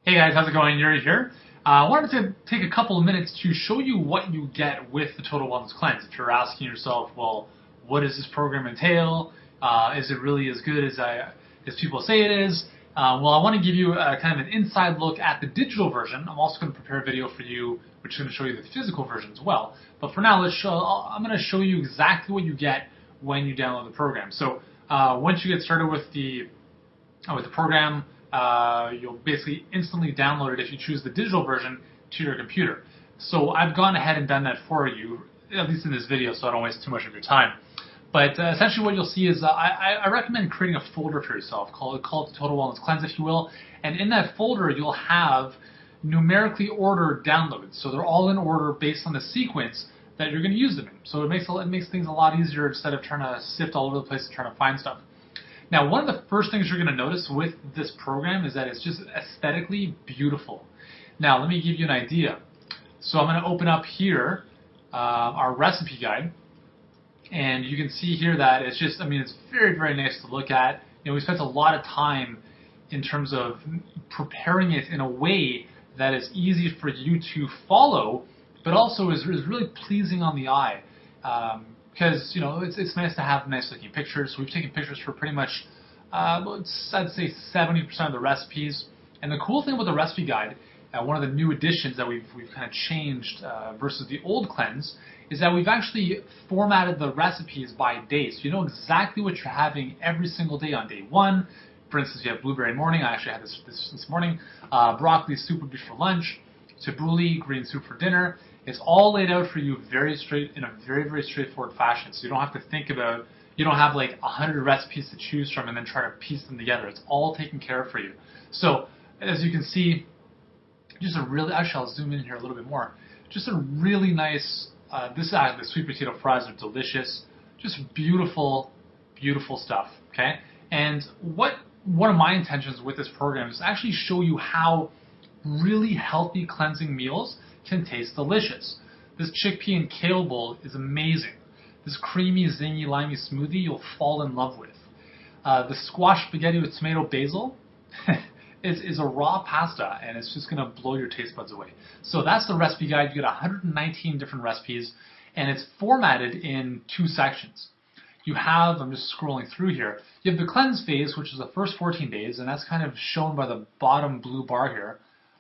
Hey guys, how's it going? Yuri here. I wanted to take a couple of minutes to show you what you get with the Total Wellness Cleanse. If you're asking yourself, well, what does this program entail? Is it really as good as people say it is? Well, I want to give you a kind of an inside look at the digital version. I'm also going to prepare a video for you, which is going to show you the physical version as well. But for now, I'm going to show you exactly what you get when you download the program. So once you get started with the program, you'll basically instantly download it if you choose the digital version to your computer. So I've gone ahead and done that for you, at least in this video, so I don't waste too much of your time. But essentially what you'll see is I recommend creating a folder for yourself, call it the Total Wellness Cleanse, if you will. And in that folder, you'll have numerically ordered downloads. So they're all in order based on the sequence that you're going to use them in. So it makes things a lot easier instead of trying to sift all over the place and trying to find stuff. Now, one of the first things you're going to notice with this program is that it's just aesthetically beautiful. Now, let me give you an idea. So I'm going to open up here our recipe guide, and you can see here that it's just, it's very, very nice to look at. We spent a lot of time in terms of preparing it in a way that is easy for you to follow, but also is really pleasing on the eye. Because it's nice to have nice looking pictures. So we've taken pictures for pretty much, I'd say 70% of the recipes. And the cool thing about the recipe guide, one of the new additions that we've kind of changed versus the old cleanse, is that we've actually formatted the recipes by day. So you know exactly what you're having every single day on day one. For instance, you have blueberry morning. I actually had this morning. Broccoli soup would be for lunch. Tabbouleh, green soup for dinner. It's all laid out for you in a very, very straightforward fashion. So you don't have to think about, you don't have like 100 recipes to choose from and then try to piece them together. It's all taken care of for you. So as you can see, actually I'll zoom in here a little bit more. Just a really nice, the sweet potato fries are delicious. Just beautiful, beautiful stuff, okay? And one of my intentions with this program is to actually show you how really healthy cleansing meals can taste delicious. This chickpea and kale bowl is amazing. This creamy, zingy, limey smoothie you'll fall in love with. The squash spaghetti with tomato basil is a raw pasta, and it's just going to blow your taste buds away. So that's the recipe guide. You get 119 different recipes, and it's formatted in two sections. You have, I'm just scrolling through here, you have the cleanse phase, which is the first 14 days, and that's kind of shown by the bottom blue bar here.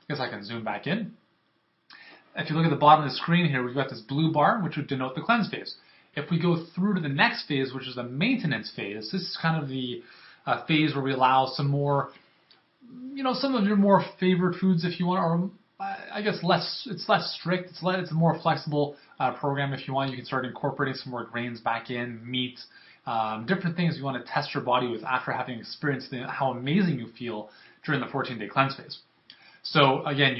I guess I can zoom back in. If you look at the bottom of the screen here, we've got this blue bar, which would denote the cleanse phase. If we go through to the next phase, which is the maintenance phase, this is kind of the phase where we allow some more, some of your more favorite foods if you want, or I guess it's less strict. It's a more flexible program if you want. You can start incorporating some more grains back in, meat, different things you want to test your body with after having experienced how amazing you feel during the 14-day cleanse phase. So again,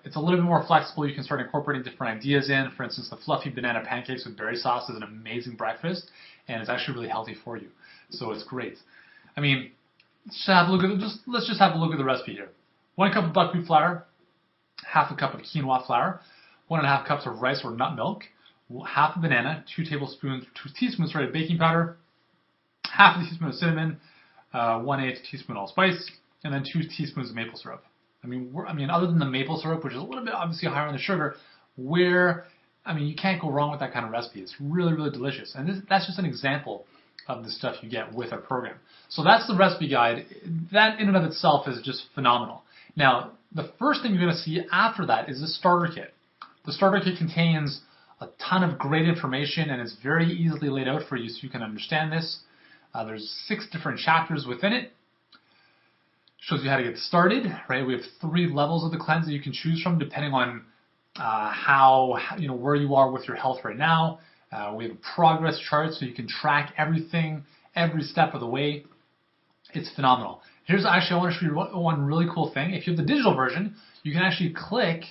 it's a little bit more flexible. You can start incorporating different ideas in. For instance, the fluffy banana pancakes with berry sauce is an amazing breakfast, and it's actually really healthy for you. So it's great. Let's just have a look at the recipe here. 1 cup of buckwheat flour, half a cup of quinoa flour, 1.5 cups of rice or nut milk, half a banana, 2 teaspoons sorry, baking powder, half a teaspoon of cinnamon, 1/8 teaspoon allspice, and then 2 teaspoons of maple syrup. Other than the maple syrup, which is a little bit obviously higher on the sugar, you can't go wrong with that kind of recipe. It's really, really delicious. And that's just an example of the stuff you get with our program. So that's the recipe guide. That in and of itself is just phenomenal. Now, the first thing you're going to see after that is the starter kit. The starter kit contains a ton of great information, and it's very easily laid out for you so you can understand this. There's 6 different chapters within it. Shows you how to get started, right? We have 3 levels of the cleanse that you can choose from depending on where you are with your health right now. We have a progress chart so you can track everything, every step of the way. It's phenomenal. I want to show you one really cool thing. If you have the digital version, you can actually click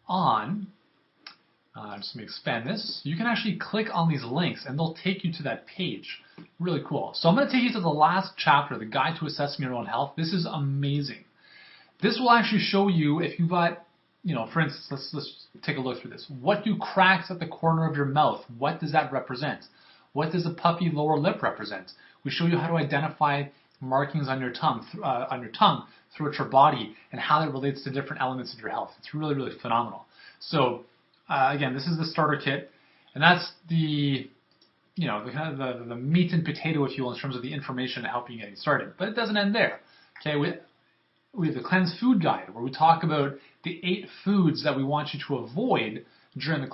on, just let me expand this. You can actually click on these links and they'll take you to that page. Really cool. So I'm going to take you to the last chapter, the guide to assessing your own health. This is amazing. This will actually show you if you've got, for instance, let's take a look through this. What do cracks at the corner of your mouth? What does that represent? What does a puffy lower lip represent? We show you how to identify markings on your tongue, throughout your body, and how that relates to different elements of your health. It's really, really phenomenal. So again, this is the starter kit, and that's the kind of the meat and potato, if you will, in terms of the information to help you getting started. But it doesn't end there. Okay, we have the cleanse food guide, where we talk about the 8 foods that we want you to avoid during the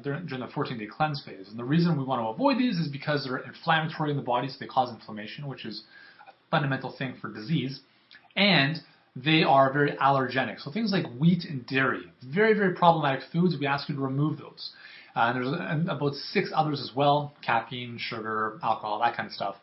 during the 14-day cleanse phase. And the reason we want to avoid these is because they're inflammatory in the body, so they cause inflammation, which is a fundamental thing for disease, and they are very allergenic. So things like wheat and dairy, very, very problematic foods. We ask you to remove those. There's about 6 others as well: caffeine, sugar, alcohol, that kind of stuff.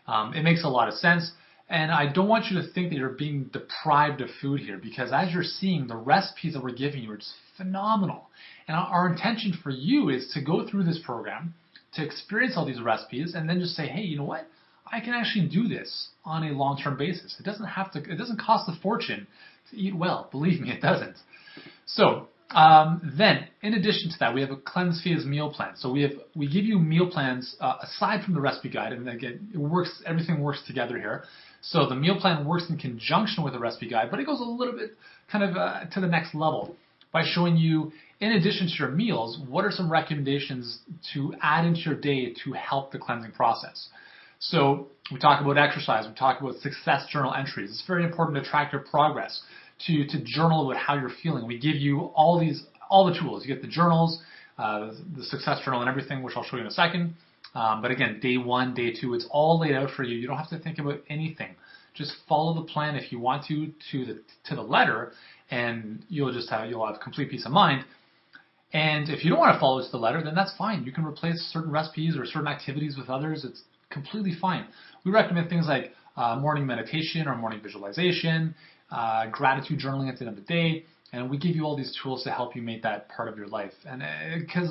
It makes a lot of sense. And I don't want you to think that you're being deprived of food here, because as you're seeing, the recipes that we're giving you are just phenomenal. And our intention for you is to go through this program, to experience all these recipes, and then just say, hey, you know what? I can actually do this on a long-term basis. It doesn't cost a fortune to eat well. Believe me, it doesn't. So then, in addition to that, we have a cleanse phase meal plan. So we give you meal plans aside from the recipe guide, and again, everything works together here. So the meal plan works in conjunction with the recipe guide, but it goes a little bit kind of to the next level by showing you, in addition to your meals, what are some recommendations to add into your day to help the cleansing process. So we talk about exercise, we talk about success journal entries. It's very important to track your progress, to journal about how you're feeling. We give you all the tools. You get the journals, the success journal and everything, which I'll show you in a second. But again, day 1, day 2, it's all laid out for you. You don't have to think about anything. Just follow the plan if you want to the letter, and you'll have complete peace of mind. And if you don't want to follow it to the letter, then that's fine. You can replace certain recipes or certain activities with others. It's completely fine. We recommend things like morning meditation or morning visualization, gratitude journaling at the end of the day, and we give you all these tools to help you make that part of your life. And because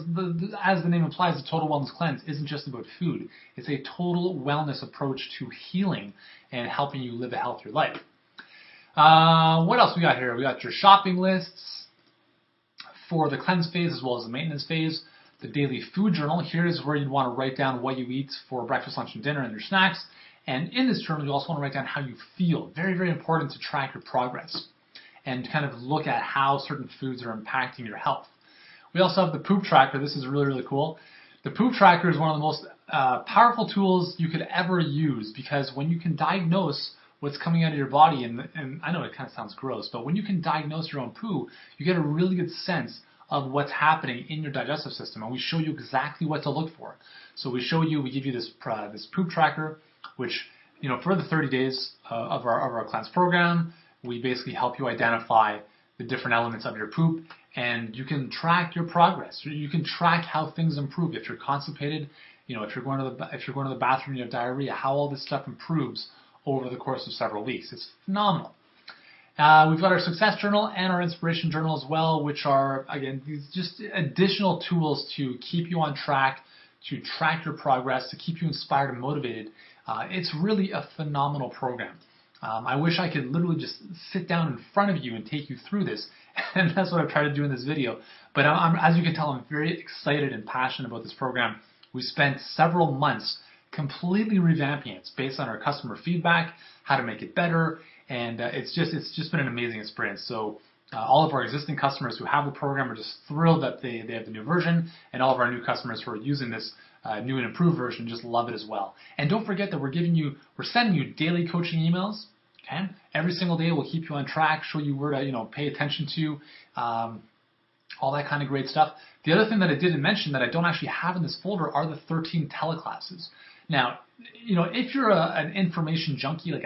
as the name implies, the Total Wellness Cleanse isn't just about food. It's a total wellness approach to healing and helping you live a healthier life. What else we got here? We got your shopping lists for the cleanse phase as well as the maintenance phase. The daily food journal. Here is where you'd want to write down what you eat for breakfast, lunch, and dinner and your snacks. And in this journal, you also want to write down how you feel. Very, very important to track your progress and kind of look at how certain foods are impacting your health. We also have the poop tracker. This is really, really cool. The poop tracker is one of the most powerful tools you could ever use, because when you can diagnose what's coming out of your body, and I know it kind of sounds gross, but when you can diagnose your own poo, you get a really good sense of what's happening in your digestive system, and we show you exactly what to look for. So we give you this poop tracker, which, for the 30 days of our cleanse program, we basically help you identify the different elements of your poop, and you can track your progress. You can track how things improve. If you're constipated, if you're going to the bathroom and you have diarrhea, how all this stuff improves over the course of several weeks. It's phenomenal. We've got our success journal and our inspiration journal as well, which are, again, these just additional tools to keep you on track, to track your progress, to keep you inspired and motivated. It's really a phenomenal program. I wish I could literally just sit down in front of you and take you through this, and that's what I've tried to do in this video. But as you can tell, I'm very excited and passionate about this program. We spent several months completely revamping it based on our customer feedback, how to make it better, and it's just been an amazing experience. So all of our existing customers who have the program are just thrilled that they have the new version, and all of our new customers who are using this new and improved version just love it as well. And don't forget that we're sending you daily coaching emails. Okay, every single day we'll keep you on track, show you where to pay attention to, all that kind of great stuff. The other thing that I didn't mention that I don't actually have in this folder are the 13 teleclasses. Now, if you're an information junkie, like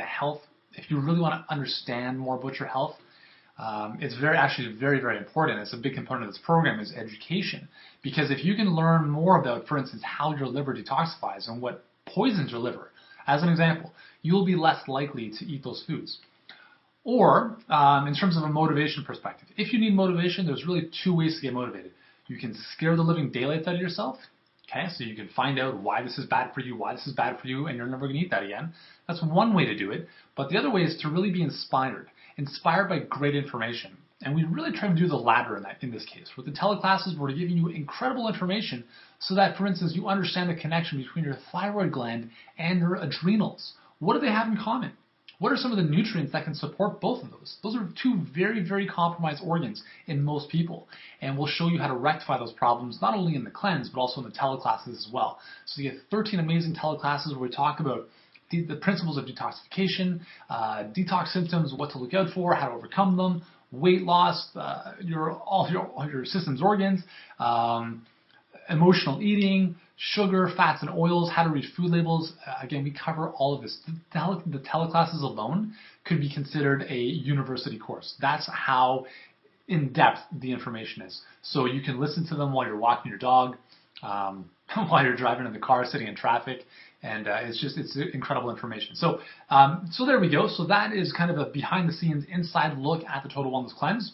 if you really want to understand more about your health, it's very, very important. It's a big component of this program is education. Because if you can learn more about, for instance, how your liver detoxifies and what poisons your liver, as an example, you'll be less likely to eat those foods. Or, in terms of a motivation perspective, if you need motivation, there's really 2 ways to get motivated. You can scare the living daylights out of yourself. Okay, so you can find out why this is bad for you, and you're never going to eat that again. That's one way to do it. But the other way is to really be inspired by great information. And we really try to do the latter in this case. With the teleclasses, we're giving you incredible information so that, for instance, you understand the connection between your thyroid gland and your adrenals. what do they have in common? What are some of the nutrients that can support both of those? Those are two very, very compromised organs in most people. And we'll show you how to rectify those problems, not only in the cleanse, but also in the teleclasses as well. So you get 13 amazing teleclasses where we talk about the principles of detoxification, detox symptoms, what to look out for, how to overcome them, weight loss, all your system's organs, emotional eating, sugar, fats, and oils, how to read food labels. Again, we cover all of this. The teleclasses alone could be considered a university course. That's how in-depth the information is. So you can listen to them while you're walking your dog, while you're driving in the car, sitting in traffic, and it's incredible information. So there we go. So that is kind of a behind-the-scenes, inside look at the Total Wellness Cleanse.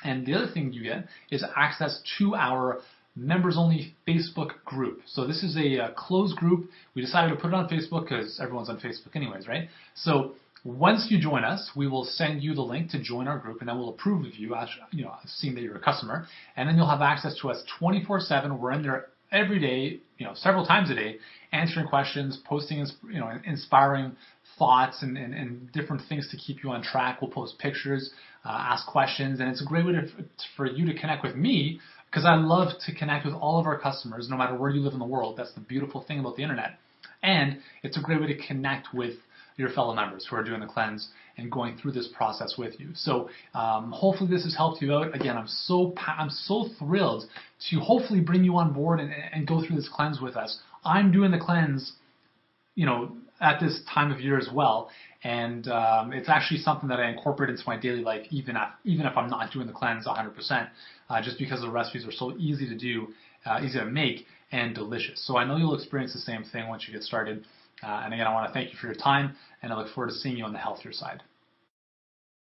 And the other thing you get is access to our members-only Facebook group. So this is a closed group. We decided to put it on Facebook because everyone's on Facebook anyways, right? So once you join us, we will send you the link to join our group, and then we'll approve of you, seeing that you're a customer, and then you'll have access to us 24/7. We're in there every day, several times a day, answering questions, posting, inspiring thoughts and different things to keep you on track. We'll post pictures, ask questions, and it's a great way for you to connect with me, because I love to connect with all of our customers, no matter where you live in the world. That's the beautiful thing about the internet. And it's a great way to connect with your fellow members who are doing the cleanse and going through this process with you. So hopefully this has helped you out. Again, I'm so thrilled to hopefully bring you on board and go through this cleanse with us. I'm doing the cleanse, at this time of year as well, and it's actually something that I incorporate into my daily life, even if I'm not doing the cleanse 100%, just because the recipes are so easy to do, easy to make, and delicious. So I know you'll experience the same thing once you get started. And again, I want to thank you for your time, and I look forward to seeing you on the healthier side.